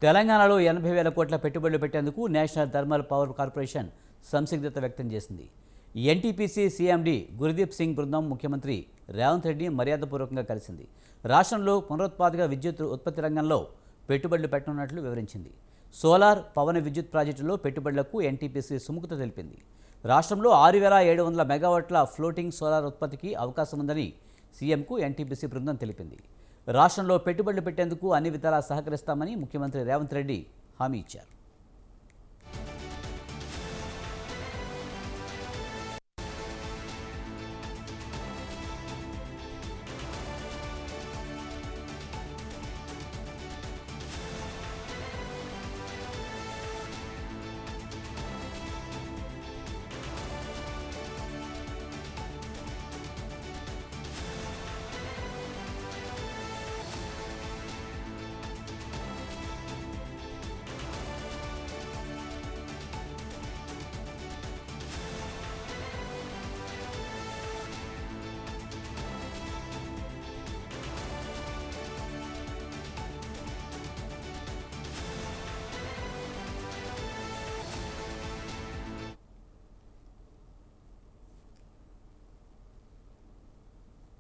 తెలంగాణలో 80,000 కోట్ల పెట్టుబడులు పెట్టేందుకు నేషనల్ థర్మల్ పవర్ కార్పొరేషన్ సంసిగ్ధత వ్యక్తం చేసింది. ఎన్టీపీసీ సీఎండీ గురుదీప్ సింగ్ బృందం ముఖ్యమంత్రి రేవంత్ రెడ్డి మర్యాదపూర్వకంగా కలిసింది. రాష్ట్రంలో పునరుత్పాదక విద్యుత్ ఉత్పత్తి రంగంలో పెట్టుబడులు పెట్టనున్నట్లు వివరించింది. సోలార్, పవన విద్యుత్ ప్రాజెక్టుల్లో పెట్టుబడులకు ఎన్టీపీసీ సుముఖత తెలిపింది. రాష్ట్రంలో 6,700 మెగావాట్ల ఫ్లోటింగ్ సోలార్ ఉత్పత్తికి అవకాశం ఉందని సీఎంకు ఎన్టీపీసీ బృందం తెలిపింది. రాష్ట్రంలో పెట్టుబడులు పెట్టేందుకు అన్ని విధాలా సహకరిస్తామని ముఖ్యమంత్రి రేవంత్ రెడ్డి హామీ ఇచ్చారు.